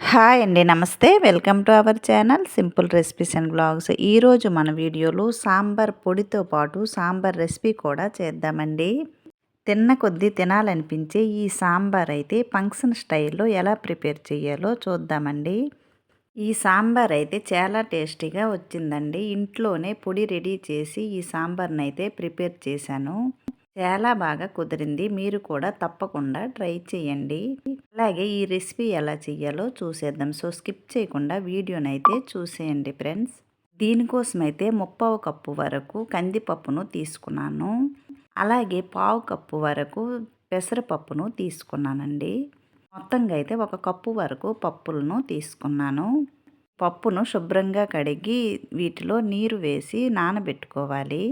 Hi అండి. నమస్తే. Welcome to our channel simple recipes and blogs. ఈరోజు మన వీడియోలో సాంబార్ పొడితో పాటు సాంబార్ రెసిపీ కూడా చేద్దామండి. తిన్న కొద్దీ తినాలనిపించే ఈ సాంబార్ అయితే ఫంక్షన్ స్టైల్లో ఎలా ప్రిపేర్ చేయాలో చూద్దామండి. ఈ సాంబార్ అయితే చాలా టేస్టీగా వచ్చిందండి. ఇంట్లోనే పొడి రెడీ చేసి ఈ సాంబార్ని అయితే ప్రిపేర్ చేశాను. చాలా బాగా కుదిరింది. మీరు కూడా తప్పకుండా ట్రై చేయండి. అలాగే ఈ రెసిపీ ఎలా చేయాలో చూసేద్దాం. సో స్కిప్ చేయకుండా వీడియోనైతే చూసేయండి ఫ్రెండ్స్. దీనికోసమైతే 3/4 కప్పు వరకు కందిపప్పును తీసుకున్నాను. అలాగే 1/2 కప్పు వరకు పెసరపప్పును తీసుకున్నానండి. మొత్తంగా అయితే 1 కప్పు వరకు పప్పులను తీసుకున్నాను. పప్పును శుభ్రంగా కడిగి వీటిలో నీరు వేసి నానబెట్టుకోవాలి.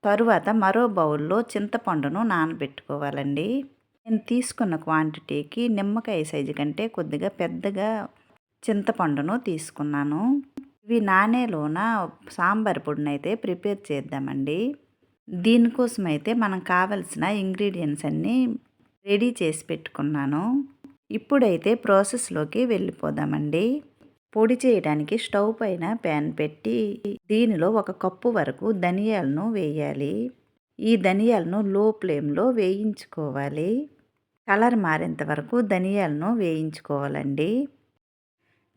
తరువాత మరో బౌల్లో చింతపండును నానబెట్టుకోవాలండి. నేను తీసుకున్న క్వాంటిటీకి నిమ్మకాయ సైజు కంటే కొద్దిగా పెద్దగా చింతపండును తీసుకున్నాను. ఇవి నానేలోన సాంబార్ పొడినైతే ప్రిపేర్ చేద్దామండి. దీనికోసమైతే మనం కావలసిన ఇంగ్రీడియంట్స్ అన్నీ రెడీ చేసి పెట్టుకున్నాను. ఇప్పుడైతే ప్రాసెస్లోకి వెళ్ళిపోదామండి. పొడి చేయడానికి స్టవ్ పైన ప్యాన్ పెట్టి దీనిలో 1 కప్పు వరకు ధనియాలను వేయాలి. ఈ ధనియాలను లో ఫ్లేమ్లో వేయించుకోవాలి. కలర్ మారేంత వరకు ధనియాలను వేయించుకోవాలండి.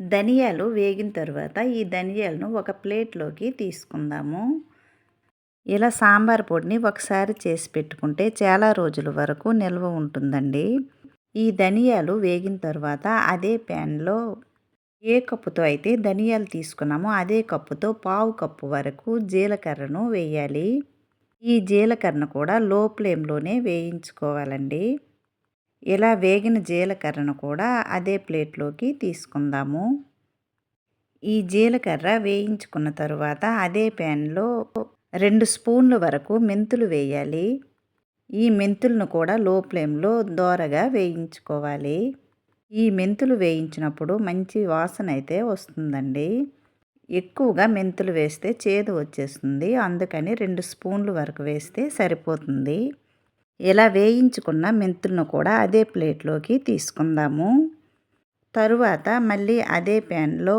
ధనియాలు వేగిన తర్వాత ఈ ధనియాలను ఒక ప్లేట్లోకి తీసుకుందాము. ఇలా సాంబార్ పొడిని ఒకసారి చేసి పెట్టుకుంటే చాలా రోజుల వరకు నిల్వ ఉంటుందండి. ఈ ధనియాలు వేగిన తర్వాత అదే ప్యాన్లో ఏ కప్పుతో అయితే ధనియాలు తీసుకున్నామో అదే కప్పుతో 1/4 కప్పు వరకు జీలకర్రను వేయాలి. ఈ జీలకర్రను కూడా లో ఫ్లేమ్లోనే వేయించుకోవాలండి. ఇలా వేగిన జీలకర్రను కూడా అదే ప్లేట్లోకి తీసుకుందాము. ఈ జీలకర్ర వేయించుకున్న తరువాత అదే ప్యాన్లో 2 స్పూన్ల వరకు మెంతులు వేయాలి. ఈ మెంతులను కూడా లో ఫ్లేమ్లో దోరగా వేయించుకోవాలి. ఈ మెంతులు వేయించినప్పుడు మంచి వాసన అయితే వస్తుందండి. ఎక్కువగా మెంతులు వేస్తే చేదు వచ్చేస్తుంది. అందుకని 2 స్పూన్లు వరకు వేస్తే సరిపోతుంది. ఇలా వేయించుకున్న మెంతులను కూడా అదే ప్లేట్లోకి తీసుకుందాము. తరువాత మళ్ళీ అదే ప్యాన్లో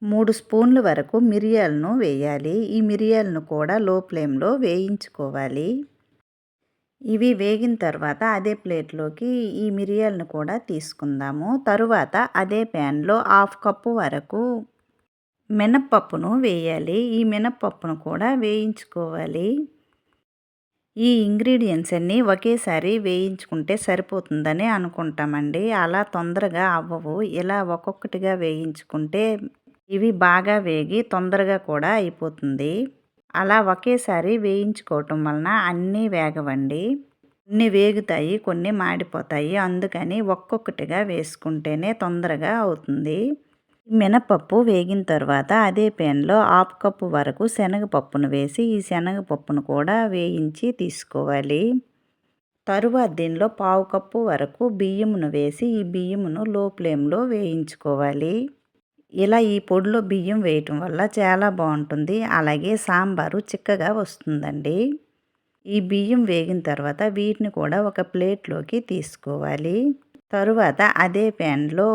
3 స్పూన్ల వరకు మిరియాలను వేయాలి. ఈ మిరియాలను కూడా లో ఫ్లేమ్లో వేయించుకోవాలి. ఇవి వేగిన తర్వాత అదే ప్లేట్లోకి ఈ మిరియాలను కూడా తీసుకుందాము. తరువాత అదే ప్యాన్లో 1/2 కప్పు వరకు మినప్పప్పును వేయాలి. ఈ మినప్పప్పును కూడా వేయించుకోవాలి. ఈ ఇంగ్రీడియంట్స్ అన్నీ ఒకేసారి వేయించుకుంటే సరిపోతుందని అనుకుంటామండి. అలా తొందరగా అవ్వవు. ఇలా ఒక్కొక్కటిగా వేయించుకుంటే ఇవి బాగా వేగి తొందరగా కూడా అయిపోతుంది. అలా ఒకేసారి వేయించుకోవటం వలన అన్నీ వేగవండి. కొన్ని వేగుతాయి, కొన్ని మాడిపోతాయి. అందుకని ఒక్కొక్కటిగా వేసుకుంటేనే తొందరగా అవుతుంది. మినపప్పు వేగిన తర్వాత అదే ప్యాన్లో 1/2 కప్పు వరకు శనగపప్పును వేసి ఈ శనగపప్పును కూడా వేయించి తీసుకోవాలి. తరువాత దీనిలో 1/4 కప్పు వరకు బియ్యమును వేసి ఈ బియ్యమును లో ఫ్లేమ్లో వేయించుకోవాలి. ఇలా ఈ పొడిలో బియ్యం వేయటం వల్ల చాలా బాగుంటుంది. అలాగే సాంబారు చిక్కగా వస్తుందండి. ఈ బియ్యం వేగిన తర్వాత వీటిని కూడా ఒక ప్లేట్లోకి తీసుకోవాలి. తరువాత అదే ప్యాన్లో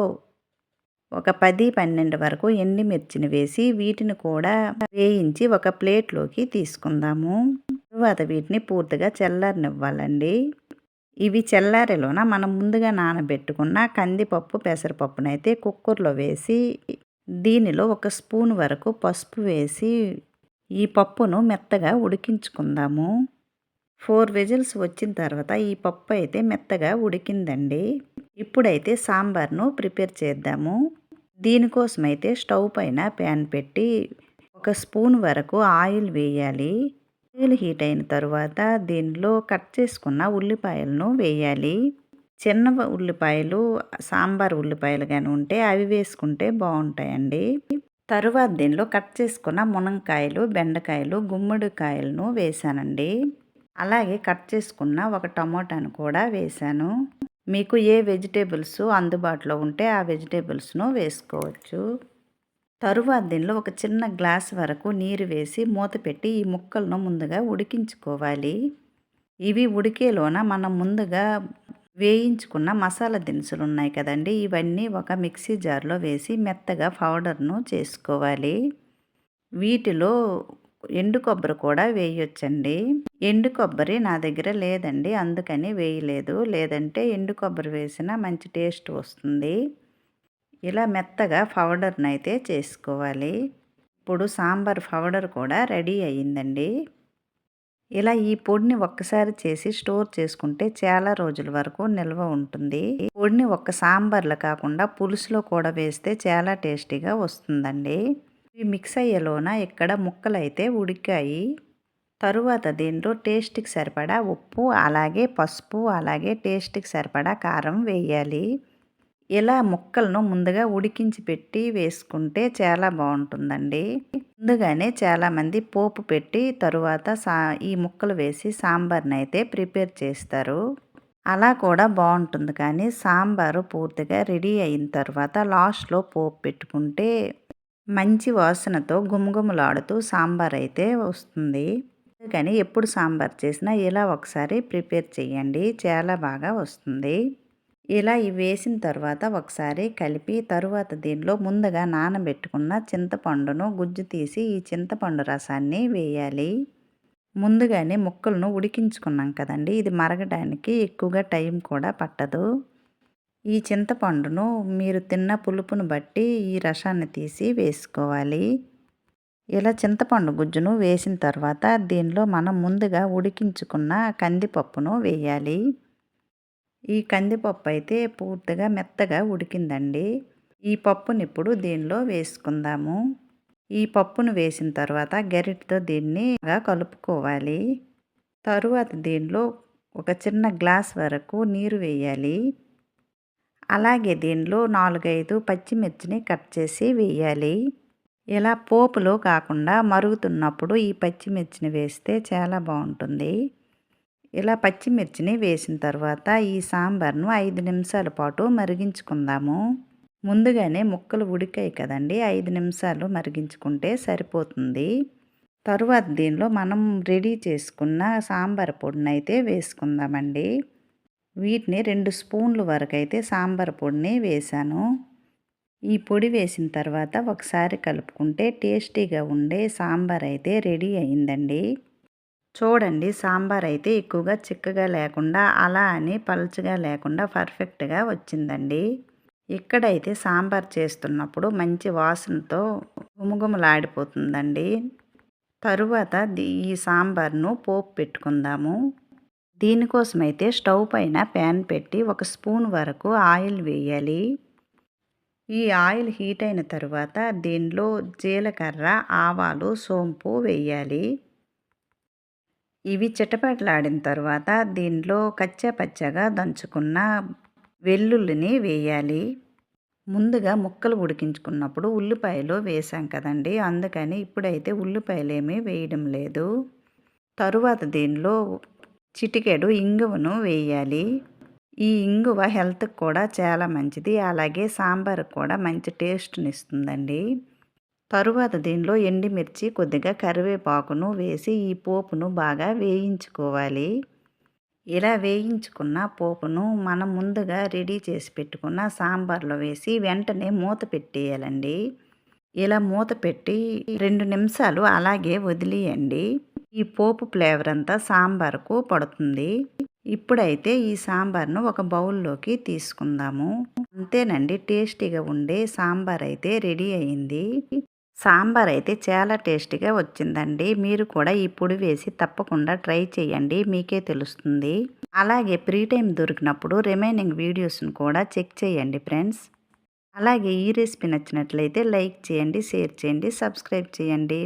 ఒక 10-12 వరకు ఎండుమిర్చిని వేసి వీటిని కూడా వేయించి ఒక ప్లేట్లోకి తీసుకుందాము. తరువాత వీటిని పూర్తిగా చల్లారనివ్వాలండి. ఇవి చల్లారేలోన మనం ముందుగా నానబెట్టుకున్న కందిపప్పు పెసరపప్పునైతే కుక్కర్లో వేసి దీనిలో 1 స్పూన్ వరకు పసుపు వేసి ఈ పప్పును మెత్తగా ఉడికించుకుందాము. 4 విజిల్స్ వచ్చిన తర్వాత ఈ పప్పు అయితే మెత్తగా ఉడికిందండి. ఇప్పుడైతే సాంబార్ను ప్రిపేర్ చేద్దాము. దీనికోసమైతే స్టవ్ పైన ప్యాన్ పెట్టి 1 స్పూన్ వరకు ఆయిల్ వేయాలి. ఆయిల్ హీట్ అయిన తర్వాత దీనిలో కట్ చేసుకున్న ఉల్లిపాయలను వేయాలి. చిన్న ఉల్లిపాయలు సాంబార్ ఉల్లిపాయలు కానీ ఉంటే అవి వేసుకుంటే బాగుంటాయండి. తరువాత దీనిలో కట్ చేసుకున్న మునక్కాయలు, బెండకాయలు, గుమ్మడికాయలను వేసానండి. అలాగే కట్ చేసుకున్న 1 టమోటాను కూడా వేసాను. మీకు ఏ వెజిటేబుల్స్ అందుబాటులో ఉంటే ఆ వెజిటేబుల్స్ను వేసుకోవచ్చు. తరువాత దీనిలో ఒక చిన్న గ్లాస్ వరకు నీరు వేసి మూత పెట్టి ఈ ముక్కలను ముందుగా ఉడికించుకోవాలి. ఇవి ఉడికేలోన మనం ముందుగా వేయించుకున్న మసాలా దినుసులు ఉన్నాయి కదండి, ఇవన్నీ ఒక మిక్సీ జార్లో వేసి మెత్తగా పౌడర్ను చేసుకోవాలి. వీటిలో ఎండు కొబ్బరి కూడా వేయొచ్చండి. ఎండు కొబ్బరి నా దగ్గర లేదండి, అందుకని వేయలేదు. లేదంటే ఎండు కొబ్బరి వేసినా మంచి టేస్ట్ వస్తుంది. ఇలా మెత్తగా పౌడర్నైతే చేసుకోవాలి. ఇప్పుడు సాంబార్ పౌడర్ కూడా రెడీ అయ్యిందండి. ఇలా ఈ పొడిని ఒక్కసారి చేసి స్టోర్ చేసుకుంటే చాలా రోజుల వరకు నిల్వ ఉంటుంది. పొడిని ఒక్క సాంబార్లో కాకుండా పులుసులో కూడా వేస్తే చాలా టేస్టీగా వస్తుందండి. ఇవి మిక్స్ అయ్యేలోన ఇక్కడ ముక్కలైతే ఉడికాయి. తరువాత దీంట్లో టేస్ట్కి సరిపడా ఉప్పు, అలాగే పసుపు, అలాగే టేస్ట్కి సరిపడా కారం వేయాలి. ఇలా ముక్కలను ముందుగా ఉడికించి పెట్టి వేసుకుంటే చాలా బాగుంటుందండి. ముందుగానే చాలామంది పోపు పెట్టి తరువాత ఈ ముక్కలు వేసి సాంబార్ని అయితే ప్రిపేర్ చేస్తారు. అలా కూడా బాగుంటుంది, కానీ సాంబారు పూర్తిగా రెడీ అయిన తర్వాత లాస్ట్లో పోపు పెట్టుకుంటే మంచి వాసనతో గుమగుమలాడుతూ సాంబార్ అయితే వస్తుంది. కానీ ఎప్పుడు సాంబార్ చేసినా ఇలా ఒకసారి ప్రిపేర్ చేయండి, చాలా బాగా వస్తుంది. ఇలా ఇవి వేసిన తర్వాత ఒకసారి కలిపి తరువాత దీనిలో ముందుగా నానబెట్టుకున్న చింతపండును గుజ్జు తీసి ఈ చింతపండు రసాన్ని వేయాలి. ముందుగానే ముక్కలను ఉడికించుకున్నాం కదండి, ఇది మరగడానికి ఎక్కువగా టైం కూడా పట్టదు. ఈ చింతపండును మీరు తిన్న పులుపును బట్టి ఈ రసాన్ని తీసి వేసుకోవాలి. ఇలా చింతపండు గుజ్జును వేసిన తర్వాత దీనిలో మనం ముందుగా ఉడికించుకున్న కందిపప్పును వేయాలి. ఈ కందిపప్పు అయితే పూర్తిగా మెత్తగా ఉడికిందండి. ఈ పప్పుని ఇప్పుడు దీనిలో వేసుకుందాము. ఈ పప్పును వేసిన తర్వాత గరిటెతో దీన్ని కలుపుకోవాలి. తరువాత దీనిలో ఒక చిన్న గ్లాస్ వరకు నీరు వేయాలి. అలాగే దీనిలో 4-5 పచ్చిమిర్చిని కట్ చేసి వేయాలి. ఇలా పోపులో కాకుండా మరుగుతున్నప్పుడు ఈ పచ్చిమిర్చిని వేస్తే చాలా బాగుంటుంది. ఇలా పచ్చిమిర్చిని వేసిన తర్వాత ఈ సాంబార్ను 5 నిమిషాల పాటు మరిగించుకుందాము. ముందుగానే ముక్కలు ఉడికాయి కదండి, 5 నిమిషాలు మరిగించుకుంటే సరిపోతుంది. తరువాత దీనిలో మనం రెడీ చేసుకున్న సాంబార్ పొడిని అయితే వేసుకుందామండి. వీటిని 2 స్పూన్ల వరకు అయితే సాంబార్ పొడిని వేసాను. ఈ పొడి వేసిన తర్వాత ఒకసారి కలుపుకుంటే టేస్టీగా ఉండే సాంబార్ అయితే రెడీ అయిందండి. చూడండి, సాంబార్ అయితే ఎక్కువగా చిక్కగా లేకుండా అలా అని పలుచగా లేకుండా పర్ఫెక్ట్గా వచ్చిందండి. ఇక్కడైతే సాంబార్ చేస్తున్నప్పుడు మంచి వాసనతో గుమగుమలాడిపోతుందండి. తరువాత ఈ సాంబార్ను పోపు పెట్టుకుందాము. దీనికోసమైతే స్టవ్ పైన ప్యాన్ పెట్టి 1 స్పూన్ వరకు ఆయిల్ వేయాలి. ఈ ఆయిల్ హీట్ అయిన తరువాత దీనిలో జీలకర్ర, ఆవాలు, సోంపు వేయాలి. ఇవి చిటపటలాడిన తర్వాత దీనిలో కచ్చాపచ్చాగా దంచుకున్న వెల్లుల్లిని వేయాలి. ముందుగా ముక్కలు ఉడికించుకున్నప్పుడు ఉల్లిపాయలు వేసాం కదండి, అందుకని ఇప్పుడైతే ఉల్లిపాయలు ఏమీ వేయడం లేదు. తరువాత దీనిలో చిటికెడు ఇంగువను వేయాలి. ఈ ఇంగువ హెల్త్కి కూడా చాలా మంచిది, అలాగే సాంబార్కి కూడా మంచి టేస్ట్ని ఇస్తుందండి. తరువాత దీనిలో ఎండుమిర్చి, కొద్దిగా కరివేపాకును వేసి ఈ పోపును బాగా వేయించుకోవాలి. ఇలా వేయించుకున్న పోపును మనం ముందుగా రెడీ చేసి పెట్టుకున్న సాంబార్లో వేసి వెంటనే మూత పెట్టేయాలండి. ఇలా మూత పెట్టి 2 నిమిషాలు అలాగే వదిలేయండి. ఈ పోపు ఫ్లేవర్ అంతా సాంబార్కు పడుతుంది. ఇప్పుడైతే ఈ సాంబార్ను ఒక బౌల్లోకి తీసుకుందాము. అంతేనండి, టేస్టీగా ఉండే సాంబార్ అయితే రెడీ అయింది. సాంబార్ అయితే చాలా టేస్టీగా వచ్చిందండి. మీరు కూడా ఈ పొడి వేసి తప్పకుండా ట్రై చేయండి, మీకే తెలుస్తుంది. అలాగే ఫ్రీ టైం దొరికినప్పుడు రిమైనింగ్ వీడియోస్ను కూడా చెక్ చేయండి ఫ్రెండ్స్. అలాగే ఈ రెసిపీ నచ్చినట్లయితే లైక్ చేయండి, షేర్ చేయండి, సబ్స్క్రైబ్ చేయండి.